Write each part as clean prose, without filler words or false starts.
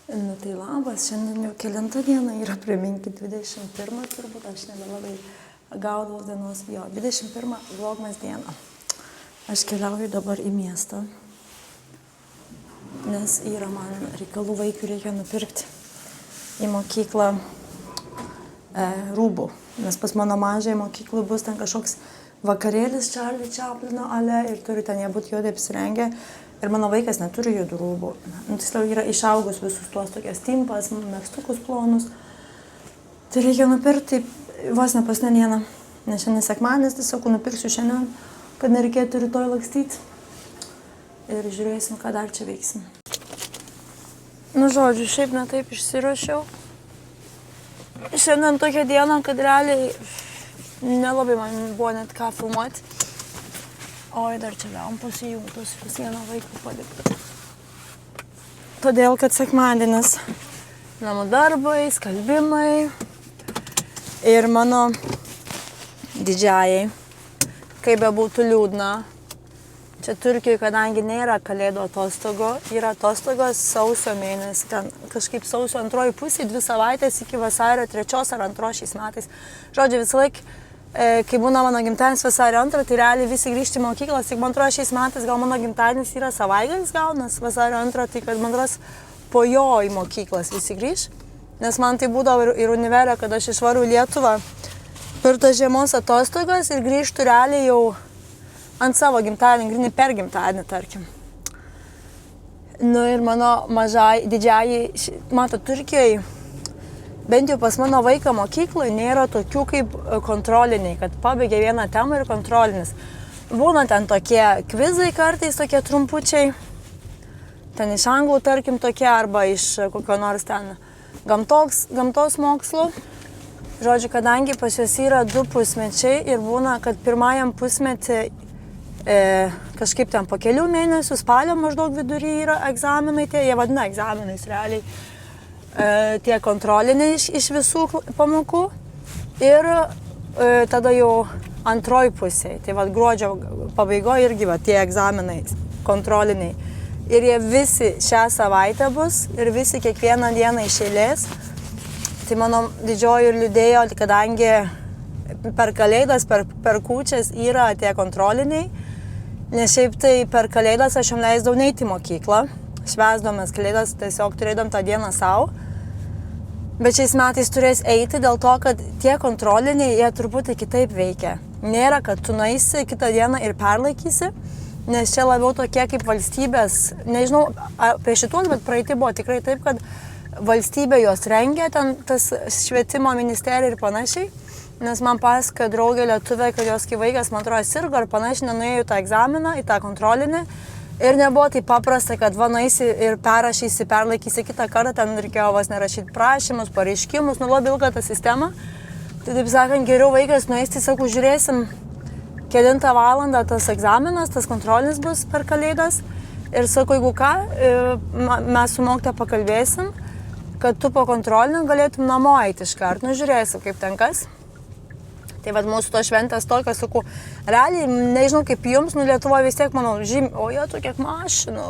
Nu tai labas, šiandien jau kelintą dieną yra, priminkit, 21 turbūt, aš nebelabai gaudavau dienos, jo, 21 vlogmas diena. Aš keliauju dabar į miestą, nes yra man reikalų vaikui, reikia nupirkti į mokyklą rūbų, nes pas mano mažai mokyklui bus ten kažkoks vakarėlis Charlie Chaplino ale ir turi ten jie būti juodai apsirengę. Ir mano vaikas neturi juodų rūbų. Tiksliau yra išaugus visus tuos tokias timpas, megztukus plonus. Tai reikia nupirkti vos ne paskutinę dieną. Nes šiandien sekmadienis, tiesiog nupirksiu šiandien, kad nereikėtų rytoj lakstyti. Ir žiūrėsim, ką dar čia veiksim. Nu žodžiu, šiaip ne taip išsiruošiau. Šiandien tokia diena, kad realiai nelabai man buvo net ką filmuoti. Oi, dar čia gavom pasijungtus, vis vieną vaiką palikti. Todėl, kad sekmadienis namų darbai, skalbimai ir mano didžiajai, kaip bebūtų liūdna, čia Turkijoje, kadangi nėra kalėdų atostogų, yra atostogos sausio mėnesį, ten kažkaip sausio antroji pusė, 2 savaitės iki vasario 3 ar 2 šiais metais. Žodžiu, visą laiką kai būna mano gimtadienis vasario 2, tai realiai visi grįžti į mokyklą, tik man atrodo šiais metais gal mano gimtadienis yra savaitgalis gaunas, vasario 2, tai kad man atrodo po jo į mokyklas visi grįž. Nes man tai būdavo ir univerė, kad aš išvaru į Lietuvą per tas žiemos atostogas ir grįžtų realiai jau ant savo gimtadienį, grinai per gimtadienį, tarkim. Nu ir mano didžiajai, mato, Turkijoje, bent jau pas mano vaiką mokykloje nėra tokių kaip kontroliniai, kad pabaigia vieną temą ir kontrolinis. Būna ten tokie kvizai kartais, tokie trumpučiai, ten iš anglų, tarkim, tokie, arba iš kokio nors ten gamtos mokslų. Žodžiu, kadangi pas juos yra 2 pusmečiai ir būna, kad pirmajam pusmetį kažkaip ten po kelių mėnesių, spalio maždaug vidury yra egzaminai, tie jie vadina egzaminais realiai. Tie kontroliniai iš visų pamokų ir tada jau antroji pusėje, tai vad gruodžio pabaigoje irgi va, tie egzaminai kontroliniai. Ir jie visi šią savaitę bus ir visi kiekvieną dieną iš eilės. Tai mano didžioji ir liūdėjo, kadangi per kalėdas, per kūčias yra tie kontroliniai, nes šiaip tai per kalėdas aš jam leisdavau neiti į mokyklą. Švęsdamas kalėdas tiesiog turėdam tą dieną savo. Bet šiais metais turės eiti dėl to, kad tie kontroliniai, jie truputį kitaip veikia. Nėra, kad tu nueisi kitą dieną ir perlaikysi, nes čia labiau tokie kaip valstybės, nežinau apie šituos, bet praeitį buvo tikrai taip, kad valstybė juos rengia, ten tas švietimo ministerija ir panašiai. Nes man pasakojo draugė lietuvė, kad jos kai vaikas, man atrodo, sirgo ir panašiai nenuėjo į tą egzaminą, į tą kontrolinį. Ir nebuvo taip paprasta, kad va nueisi ir perrašysi, perlaikysi kitą kartą, ten reikėjo vas nerašyti prašymus, pareiškimus, nu labai ilga ta sistema. Tai taip sakant, geriau vaikas nueis, tai sakau, žiūrėsim, kelintą valandą tas egzaminas, tas kontrolinis bus per kalėdas. Ir sakau, jeigu ką, mes su mokytoja pakalbėsim, kad tu po kontrolinio galėtum namo eiti iškart, nu žiūrėsim, kaip ten kas. Tai vad mūsų to šventės tokios, sakau, realiai, nežinau kaip jums, nu Lietuvoje vis tiek, manau, o jie tokie mašinų,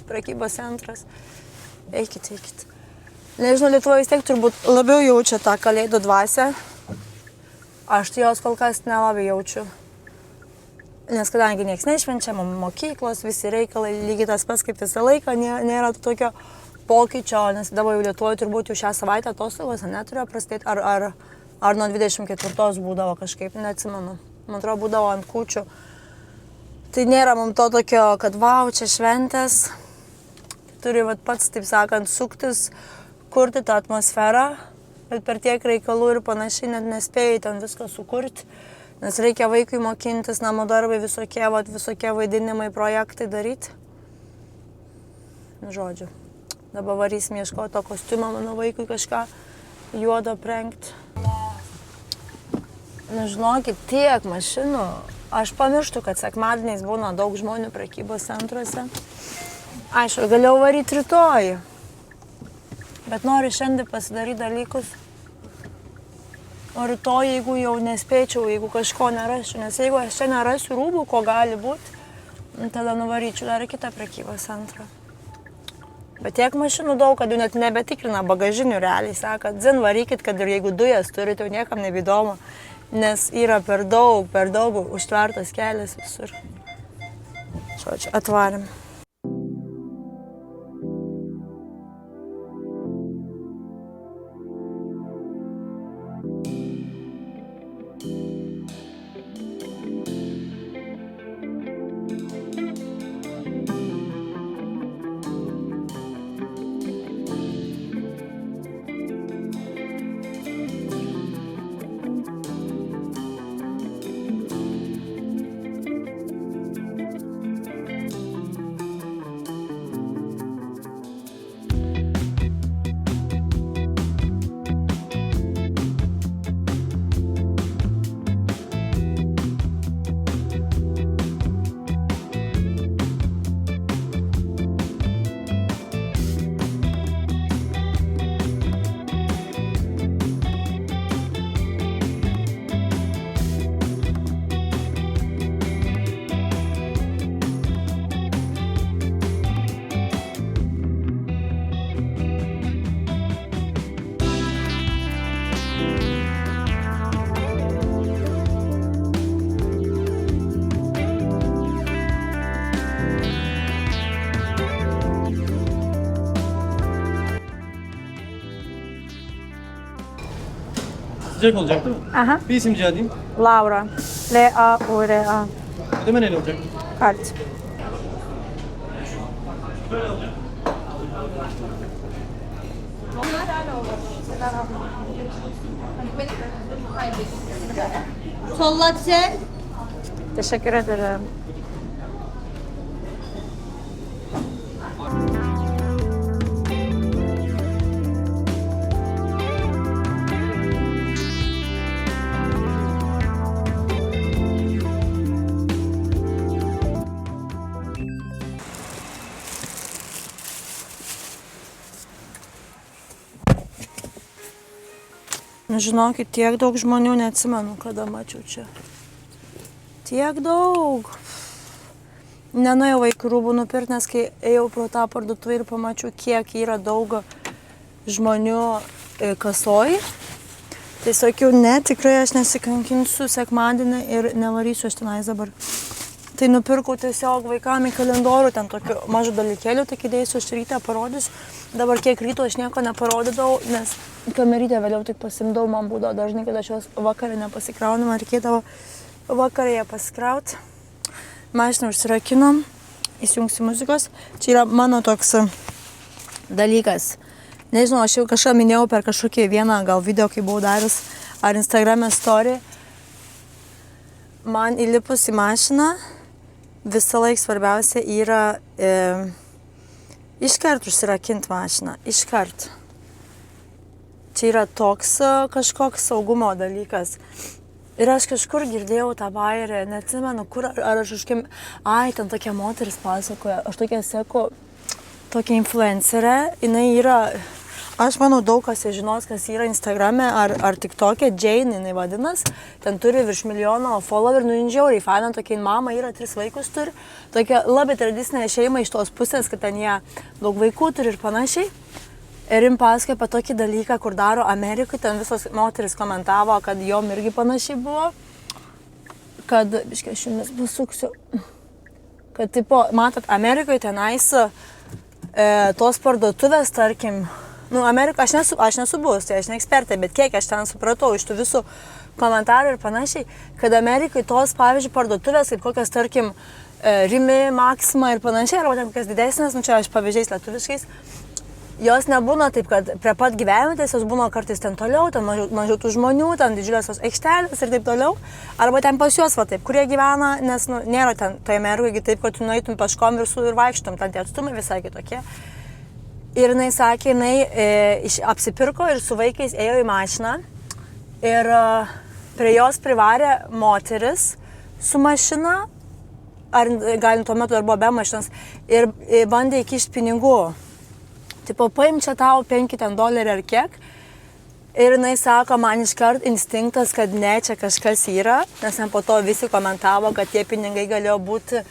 prekybos centras. Eikit. Nežinau, Lietuvoje vis tiek turbūt labiau jaučia tą kalėdų dvasią. Aš tai jos kol kas nelabai jaučiu. Nes kadangi nieks nešvenčia, mokyklos, visi reikalai, lygiai tas pats kaip visą laiką, nėra tokio pokyčio, nes dabar jau Lietuvoje turbūt jau šią savaitę atostogos neturėjo prasidėti, ar nuo 24 būdavo kažkaip, neatsimenu. Man atrodo, būdavo ant kūčių. Tai nėra mums to tokio, kad vau, čia šventės. Turi pats, taip sakant, suktis, kurti tą atmosferą, bet per tiek reikalų ir panašiai net nespėjai ten viską sukurti. Nes reikia vaikui mokintis, namų darbai, visokie vaidinimai, projektai daryti. Žodžiu, dabar varysim ieškoti to kostiumą mano vaikui kažką juodo aprengti. Nu, žinokit, tiek mašinų. Aš pamirštu, kad sekmadieniais būna daug žmonių prekybos centruose. Aišku, galėjau varyti rytoj. Bet noriu šiandien pasidaryti dalykus. O rytoj, jeigu jau nespėčiau, jeigu kažko nerasiu, nes jeigu aš čia nerasiu rūbų, ko gali būti, tada nuvaryčiau dar į kitą prekybos centrą. Bet tiek mašinų daug, kad jų net nebetikrina bagažinių realiai. Sako, dzin varykit, kad ir jeigu dujas turite, jau niekam nebeįdomu. Nes yra per daug užtvertas kelias visur. Žodžiu, atvarėm. Sıcak olacak değil mi? Aha. Bir isim rica edeyim. Laura. L-A-U-R-A. Ödeme neyle olacak? Kart. Sollatte. Teşekkür ederim. Žinokit, tiek daug žmonių neatsimenu, kada mačiau čia. Tiek daug. Nenuėjau vaikų rūbų nupirkti, nes kai ėjau pro tą parduotuvę ir pamačiau, kiek yra daug žmonių kasoj. Tai sakiau, ne, tikrai aš nesikankinsiu sekmadienį ir nevarysiu aš tenais dabar. Tai nupirkau tiesiog vaikam į kalendorių, ten tokių mažų dalykėlių, tik įdėsiu aš rytą parodysiu. Dabar kiek ryto aš nieko neparodydavau, nes kamerytę vėliau tik pasimdavau, man būdavo dažnai, kad aš jos vakarą nepasikraunu, man reikėdavo vakarą ją pasikrauti. Mašiną užsirakinom, įsijungsiu muzikos. Čia yra mano toks dalykas. Nežinau, aš jau kažką minėjau per kažkokį vieną gal video, kai buvau darius, ar Instagram'e story. Man įlipus į mašiną, visą laiką svarbiausia yra iškart užsirakinti mašiną, iškart. Čia yra toks kažkoks saugumo dalykas. Ir aš kažkur girdėjau tą bajerį, neatsimenu, kur, ar aš kažkim, ten tokia moteris pasakoja, aš tokia seku, tokia influencerė, jinai yra, aš manau, daug kas žinos, kas yra Instagram'e ar TikTok'e, Jane jinai vadinas, ten turi virš milijono follower, žiauriai faina, tokia mama yra, 3 vaikus turi, tokia labai tradicinė šeima iš tos pusės, kad ten jie daug vaikų turi ir panašiai. Ir jim pasakoja apie tokį dalyką, kur daro Amerikai, ten visos moteris komentavo, kad jom irgi panašiai buvo, kad, biškai, aš jums pasuksiu, kad, tipo, matot, Amerikoje tenais tos parduotuvės, tarkim, Amerika, aš nesu buvus, tai aš ne ekspertė, bet kiek aš ten supratau iš tų visų komentarų ir panašiai, kad Amerikai tos, pavyzdžiui, parduotuvės, kaip kokias, tarkim, Rimi, Maxima ir panašiai, arba ten kokias didesnės, čia aš pavyzdžiais lietuviškais, jos nebūna taip, kad prie pat gyvenvietės, jos būna kartais ten toliau, ten mažiau tų žmonių, ten didžiulės tos aikštelės ir taip toliau. Arba ten pas juos, va taip, kurie gyvena, nes nėra ten toje Amerikoje taip, kad tu nueitum peškom ir vaikštum, ten tie atstumai visai kitokie. Ir jinai sakė, jinai apsipirko ir su vaikais ėjo į mašiną ir prie jos privarė moteris su mašina, ar galim tuo metu dar buvo be mašinos, ir bandė įkišti pinigų. Tipo, paim čia tau $5 ar kiek. Ir jinai sako, man iškart instinktas, kad ne, čia kažkas yra, nes ten po to visi komentavo, kad tie pinigai galėjo būti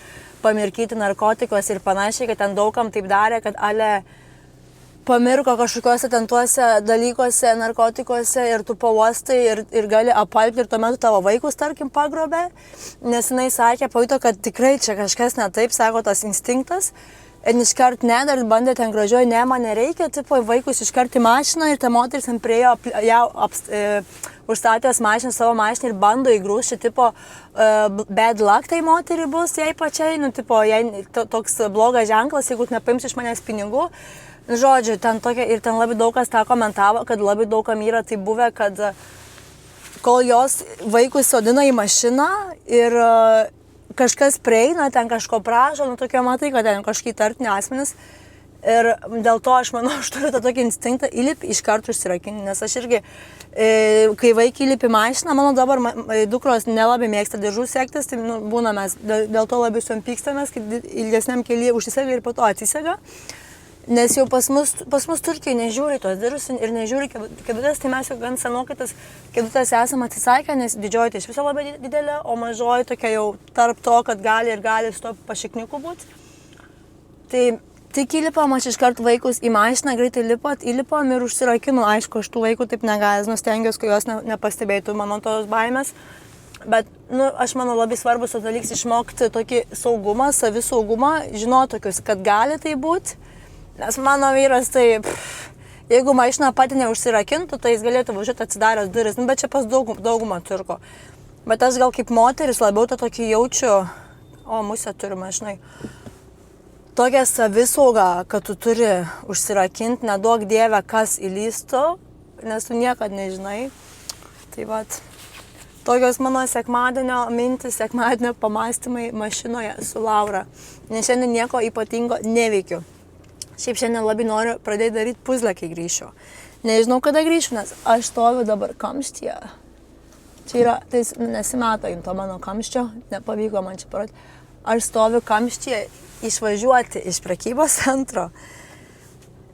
pamirkyti narkotikos ir panašiai, kad ten daugam taip darė, kad ale pamirko kažkokiuose ten tuose dalykuose, narkotikuose ir tu pavostai ir gali apalpti ir tuomet tavo vaikus, tarkim, pagrobė, nes jinai sakė, pajuto, kad tikrai čia kažkas ne taip, sako tas instinktas. Ir iškart ne, dar bandė ten gražiuoju, ne, man nereikia, tipo, vaikus iškart į mašiną ir ta moteris ten priejo, jau užstatęs mašiną, savo mašiną ir bando įgrūsti, tipo, bad luck tai moteriai bus, jai pačiai, nu, tipo, jai toks blogas ženklas, jeigu nepaims iš manęs pinigų. Žodžiu, ten tokia, ir ten labai daug kas tą komentavo, kad labai daug kam yra tai buvę, kad kol jos vaikus sodina į mašiną ir kažkas prieina, ten kažko prašo, nu tokia matai, kad ten kažkai tartini asmenys. Ir dėl to aš manau, aš turiu tą tokį instinktą įlipi iš karto užsirakinti, nes aš irgi, kai vaikai įlipi mašiną, mano dabar dukros nelabai mėgsta diržų sektis, tai nu, būna mes dėl to labai su jom pykstamės, kad ilgesniam kelyje užsisega ir po to atsisega. Nes jau pas mus Turkijoje nežiūri tos diržus ir nežiūri kėdutės, tai mes jau gan senokai tas kėdutės esam atsisakę, nes didžioji tai iš viso labai didelė, o mažoji tokia jau tarp to, kad gali ir gali su to pašikniku būti. Tai tik įlipam, aš iškart vaikus į mašiną, greitai įlipam ir užsirakinu, aišku, aš tų vaikų taip negazinu, stengiuosi, kad jos nepastebėtų mano tos baimės. Bet, nu, aš manau, labai svarbus tas dalykas išmokti tokį saugumą, savisaugumą, žinoti tokius, kad gali tai būti. Nes mano vyras tai, jeigu mašina pati neužsirakintų, tai jis galėtų važiuoti atsidaręs duris, nu, bet čia pas daugumą turko. Bet aš gal kaip moteris labiau tą tokį jaučiu, o musę turiu mašinai, tokią savisaugą, kad tu turi užsirakinti, neduok dievę, kas įlystų, nes tu niekad nežinai. Tai vat, tokios mano sekmadienio mintis, sekmadienio pamastymai mašinoje su Laura. Nes šiandien nieko ypatingo neveikiu. Šiaip šiandien labai noriu pradėti daryti puzlę, kai grįšiu. Nežinau, kada grįšiu, nes aš stoviu dabar kamštyje. Čia yra, tai nesimato jums to mano kamščio, nepavyko man čia parodyti. Aš stoviu kamštyje išvažiuoti iš prekybos centro.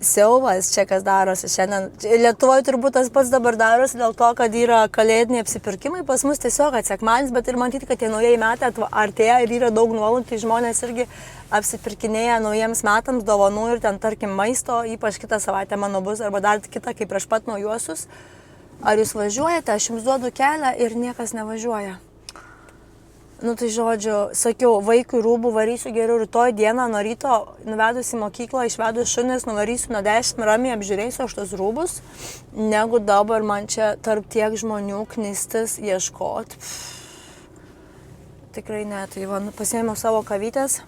Siaubas čia kas darosi šiandien. Lietuvoje turbūt tas pats dabar darosi dėl to, kad yra kalėdiniai apsipirkimai. Pas mus tiesiog atsekmadienis, bet ir matyti, kad tie naujieji metai artėja ir yra daug nuolaidų, tai žmonės irgi apsipirkinėja naujiems metams dovanų ir ten, tarkim, maisto, ypač kitą savaitę mano bus, arba dar kitą, kaip prieš pat naujuosius. Ar jūs važiuojate, aš jums duodu kelią ir niekas nevažiuoja. Nu tai žodžiu, sakiau, vaikui rūbų varysiu geriau rytoj dieną nuo ryto, nuvedus į mokyklą, išvedus šunis, nuvarysiu nuo 10, ramiai apžiūrėsiu aš tos rūbus, negu dabar man čia tarp tiek žmonių knistis, ieškot. Tikrai ne, tai va, pasiėmiau savo kavytės.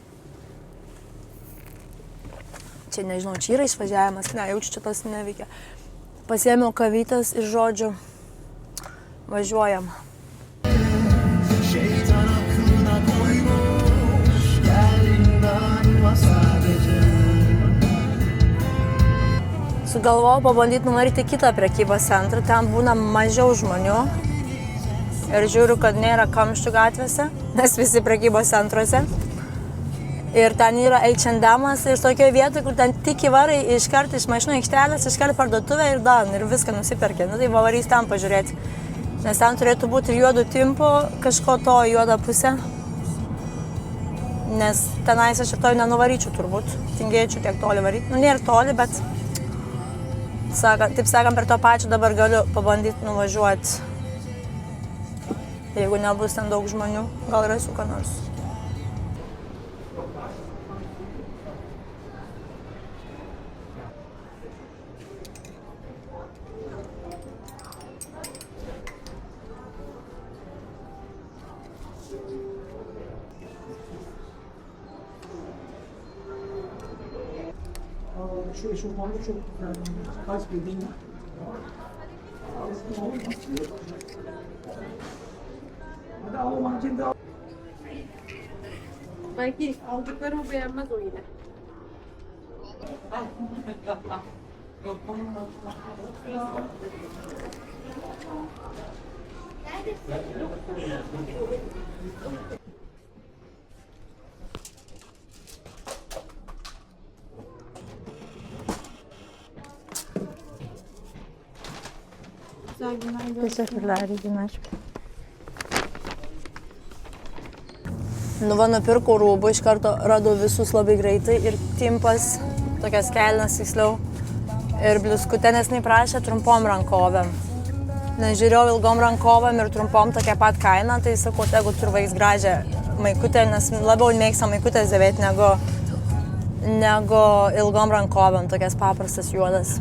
Čia nežinau, čia yra išvažiavimas, ne, jaučiu, čia tas neveikia. Pasiėmiau kavytės ir žodžiu, važiuojam. Sugalvojau pabandyti nuvaryti kitą prekybos centrą, ten būna mažiau žmonių ir žiūriu, kad nėra kamščių gatvėse, nes visi prekybos centruose. Ir ten yra H&M'as ir tokioje vietoje, kur ten tik įvarai iškart iš mašinų aikštelės, iškart parduotuvę ir dan, ir viską nusiperkė. Nu tai varys ten pažiūrėti, nes ten turėtų būti ir juodų timpų, kažko to juodą pusę. Nes tenais aš ir to nenuvaryčiau turbūt, tingėčiau tiek toli varyti. Nu nėra toli, bet taip sakant, per to pačiu dabar galiu pabandyti nuvažiuoti. Jeigu nebus ten daug žmonių, gal rasiu ką nors. Şu eşofmanı çok kaç bildiğin. Hadi al o mankeni de al. Belki aldıklarımı beğenmez o yine. Teşekkürler, iyi günler. Nu va, nupirkau rūbų, iš karto radau visus labai greitai ir timpas, tokias kelnes tiksliau, Ir bliuskutė nesnai prašė trumpom rankovėm. Nežiūrėjau ilgom rankovėm ir trumpom tokia pat kaina, tai sakau, jeigu turi vaiks gražią maikutę, nes labiau mėgsta maikutės dėvėti negu ilgom rankovėm, tokias paprastas juodas.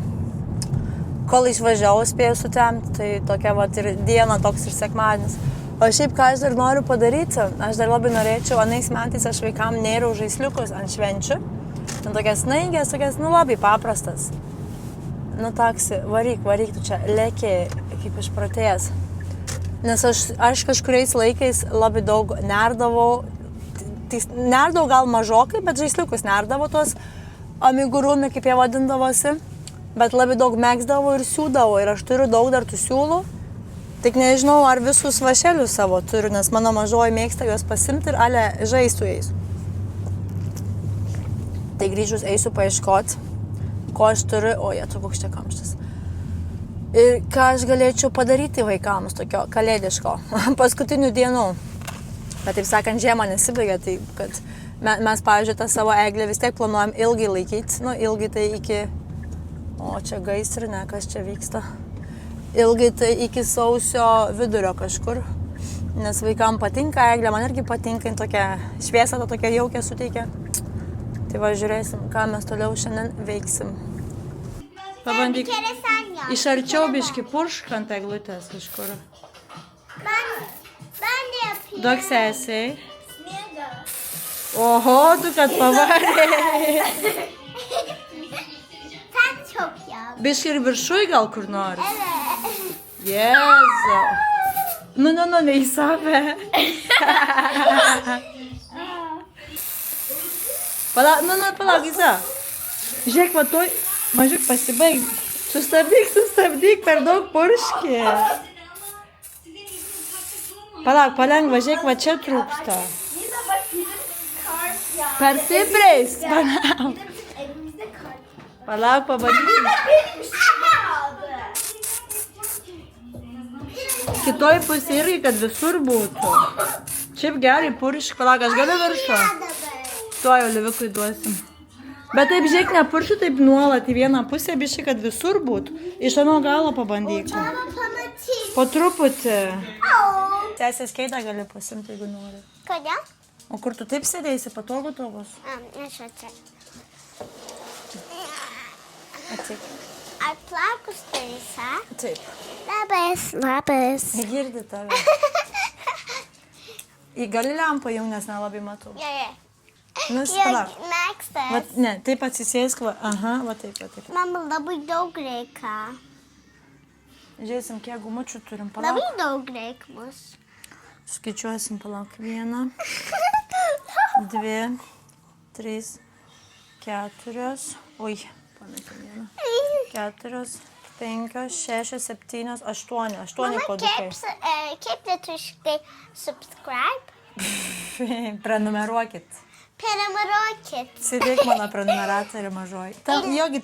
Kol išvažiavau, spėjau sutemti, tai tokia vat ir diena, toks ir sekmadienis. O šiaip, ką aš dar noriu padaryti, aš dar labai norėčiau, anais metais aš vaikam nėriau žaisliukus ant švenčių. Ten tokias snaigės, tokias, labai paprastas. Taksi, varyk, tu čia lėkiai, kaip išpratėjęs. Nes aš kažkuriais laikais labai daug nerdavau, nerdavau gal mažokai, bet žaisliukus nerdavau tuos amigurumi, kaip jie vadindavosi. Bet labai daug megzdavau ir siūdavau ir aš turiu daug dar tų siūlų. Tik nežinau, ar visus vašelius savo turiu, nes mano mažoji mėgsta juos pasimti ir ale žaistų jais. Tai grįžus eisiu paieškoti, ko aš turiu, tu koks čia kamštis. Ir ką aš galėčiau padaryti vaikams tokio kalėdiško, paskutinių dienų. Bet taip sakant, žiema nesibaigia, tai kad mes, pavyzdžiui, tą savo eglę vis tiek planuojam ilgai laikyti. Ilgai tai iki... O, čia gaisrinė, kas čia vyksta. Ilgai tai iki sausio vidurio kažkur. Nes vaikam patinka eglė, man irgi patinka, tokia šviesa, tokia jaukia suteikia. Tai va, žiūrėsim, ką mes toliau šiandien veiksim. Pabandyk iš arčiau biški puršk ant eglutės kažkur. Duok sesiai. Oho, tu kad pavarė. Biški ir viršui gal kur nors. Jėzau. Ne į save. Palauk, Iza. Žiūrėk, va toj, mažiuk pasibaig. Sustabdyk, per daug purški. Palauk, palengva, žiūrėk, va čia trūksta. Per stipriais, palauk, pabandyk. Kitoj pusė irgi, kad visur būtų. Šiaip gerai puršk, palauk, aš galiu viršų. Tuo jau Livikui duosim. Bet taip, žiūrėk, nepuršiu taip nuolat į vieną pusę, biškai, kad visur būtų. Iš ano galo pabandyk. Po truputį. Sesės keitą gali pasimti, jeigu nori. Kodėl? O kur tu taip sėdėsi, patogu tavos? Aš čia. Atsik. Ar plaukus turisi? Taip. Labas. Girdi tave. Į gali lempą jau, nes nelabai matau. Palauk. Mėgstas. Ne, taip atsisėsk, va taip. Mama, labai daug reikia. Žiūrėsim, kiek gumučių turim, palauk. Labai daug reikia mus. Skaičiuosim, palauk. 1, 2, 3, 4. Oi, pametėm vieną. 4, 5, 6, 7, 8. 8 kodukai. Kaip lietuviškai subscribe? Prenumeruokit. Prenumeruokit. Sėdėk mano prenumeratorė mažoji. Jogi,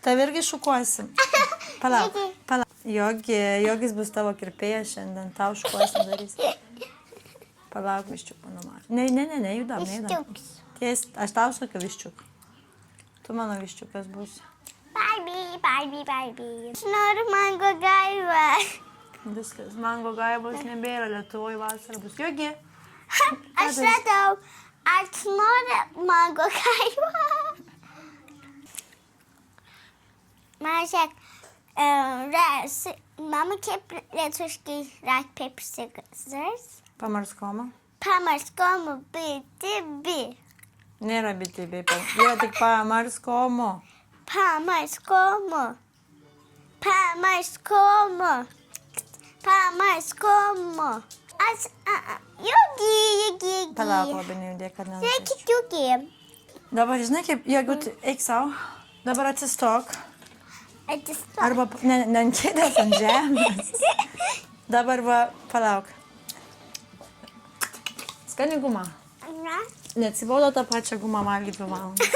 tave irgi šukuosim. Palauk. Jogis bus tavo kirpėjas šiandien, tau šukuosim darysim. Palauk, viščiuk, mano man. Ne, judam. Ties, aš tau sakiau viščiuk. Tu mano viščiukas būsi. Barbie. Aš noriu mango gaivą. Viskas, mango gaivos nebėra, Lietuvoje vasara bus. Jogi. Aš radau, ar tu nori mango gaivą? Mažiek, mama, kaip lietuviškai rock, paper, scissors? Pamarskoma. Pamarskomu, BTB. Nėra BTB, yra tik pamarskomo. Pamarskomu. Jogi. Palauk, labai nejudėk, kad nenusėsiu. Sveiki, Jogi. Dabar, žinai kaip, jeigu tu eik savo, dabar atsistok. Arba, ne ant kėdės, ant žemės. Dabar va, palauk. Skani guma. Neatsibodo tą pačią gumą valgyti 2 valandas.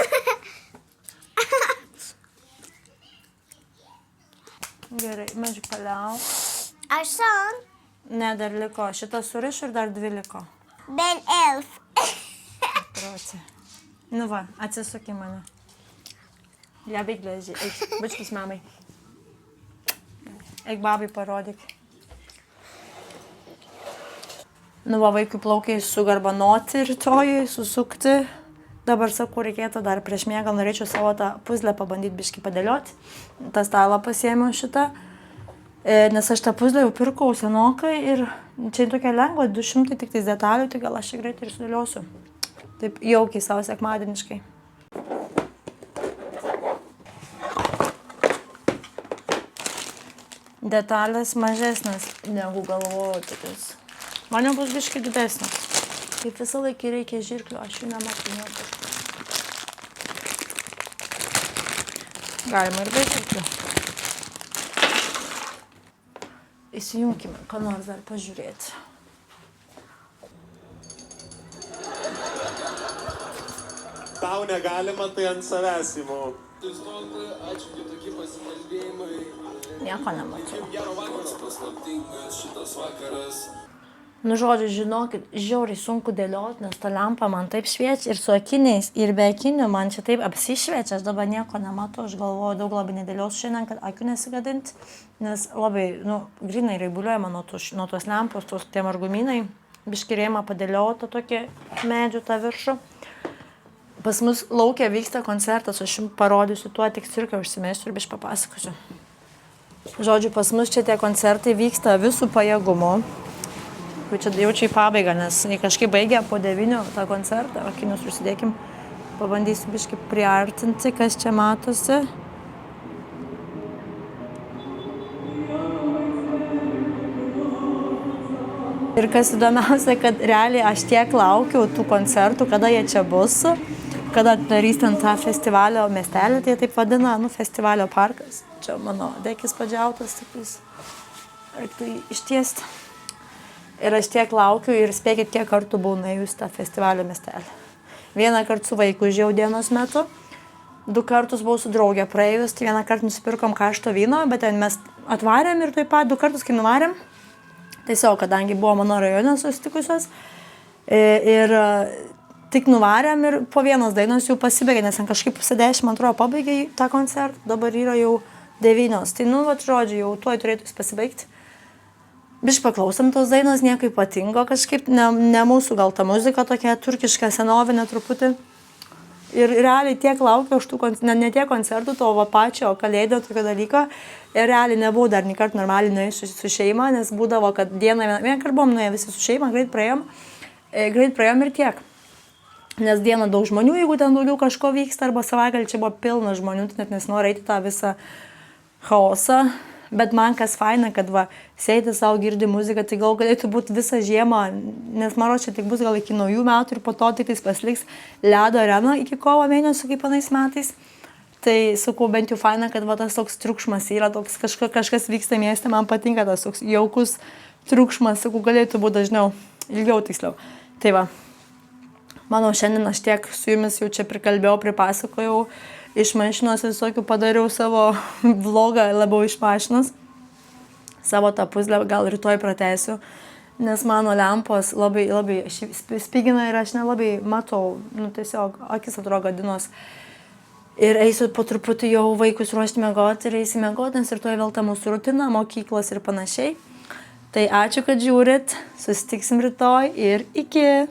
Gerai, mažiuk paliauk. Aš son. Ne, dar liko. Šitą surišu ir dar 2 liko. Ben elf. Proci. Nu va, atsisuk į mane. Ja, veik graži. Eik, biškis mamai. Eik babai parodyk. Nu, va, vaikui plaukiai sugarbanoti rytoj, susukti. Dabar sakau, reikėtų dar prieš miegą, norėčiau savo tą puzlę pabandyti biškį padėlioti. tą stalą pasiėmiau šitą, nes aš tą puzlę jau pirkau senokai ir čia tokia lengva, 200 tik tais detalių, tai gal aš čia greitai ir sudėliosiu. Taip jaukiai savo sekmadieniškai. Detalės mažesnės negu galvojau tokius. Man jau bus biškai didesnės. Kaip visą laikį reikia žirklių, aš jų nematau niekur. Galima ir be žirklių. Įsijungkime, ką nors dar pažiūrėti. Tau negalima, tai ant savęs įmu. Nieko nematau. Nu, žodžiu, žinokit, žiauriai sunku dėlioti, nes ta lempa man taip šviečia ir su akiniais, ir be akinių man čia taip apsišviečia, aš dabar nieko nematau, aš galvoju, daug labai nedėliosiu šiandien, kad akių nesigadinti, nes labai, grinai raibuliuojama nuo tos lempos, tie margumynai, biškirėjimą padėlioti tokį medžių tą viršų. Pas mus laukia vyksta koncertas, aš jums parodysiu tuo, tik cirką užsimesiu ir biškai papasakosiu. Žodžiu, pas mus čia tie koncertai vyksta visų pajėgumu. Čia jau čia į pabaigą, nes kažkaip baigė po 9 tą koncertą, akinius užsidėkim, pabandysiu biškai priartinti, kas čia matosi. Ir kas įdomiausia, kad realiai aš tiek laukiu tų koncertų, kada jie čia bus, kada darys ten tą festivalio miestelį, tai taip vadina, festivalio parkas. Čia mano dekis padžiautas, tiktais reiktų jį ištiesti. Ir aš tiek laukiu ir spėkit, kiek kartų buvau nuėjus tą festivalio miestelį. Vieną kartą su vaiku užėjau dienos metu, 2 kartus buvau su draugė praėjus, tai vieną kartą nusipirkom karšto vyno, bet ten mes atvarėm ir taip pat 2 kartus, kai nuvarėm, tiesiog, kadangi buvo mano rajone susitikusios, ir tik nuvarėm ir po vienos dainos jau pasibaigė, nes ten kažkaip 10, man atrodo, pabaigė tą koncertą, dabar yra jau 9. Tai, žodžiu, jau tuoj turėtų pasibaigti. Biš paklausom tos dainos, nieko ypatingo kažkaip, ne mūsų gal ta muzika tokia turkiška, senovinė truputį. Ir realiai tiek laukiu aš tų, ne tiek koncertų, to pačio kalėdinio tokio dalyko. Ir realiai nebuvau dar niekart normaliai nuėjusi su šeima, nes būdavo, kad vieną kart buvom nuėję visi su šeima, greit praėjom ir tiek. Nes dieną daug žmonių, jeigu ten daugiau kažko vyksta, arba savaitgalį čia buvo pilna žmonių, tai net nesinori eiti tą visą chaosą. Bet man kas faina, kad sėdi savo, girdi muziką, tai gal galėtų būti visą žiemą, nes mano čia tik bus gal iki naujų metų ir po to tik pasiliks ledo arena iki kovo mėnesio kaip anais metais. Tai sakau, bent jau faina, kad tas toks triukšmas yra, toks kažkas vyksta mieste, man patinka tas toks jaukus triukšmas, sakau, galėtų būti dažniau, ilgiau tiksliau. Tai manau, šiandien aš tiek su jumis jau čia prikalbėjau, pripasakojau. Iš mašinos visokių padariau savo vlogą labiau iš mašinos. Savo tą puzlę gal rytoj pratęsiu, nes mano lempos labai spigina ir aš nelabai matau, tiesiog akis atrodo gadinos. Ir eisiu po truputį jau vaikus ruošti miegoti ir eisiu miegoti, nes rytoj vėl ta mūsų rutina, mokyklos ir panašiai. Tai ačiū, kad žiūrit, susitiksim rytoj ir iki.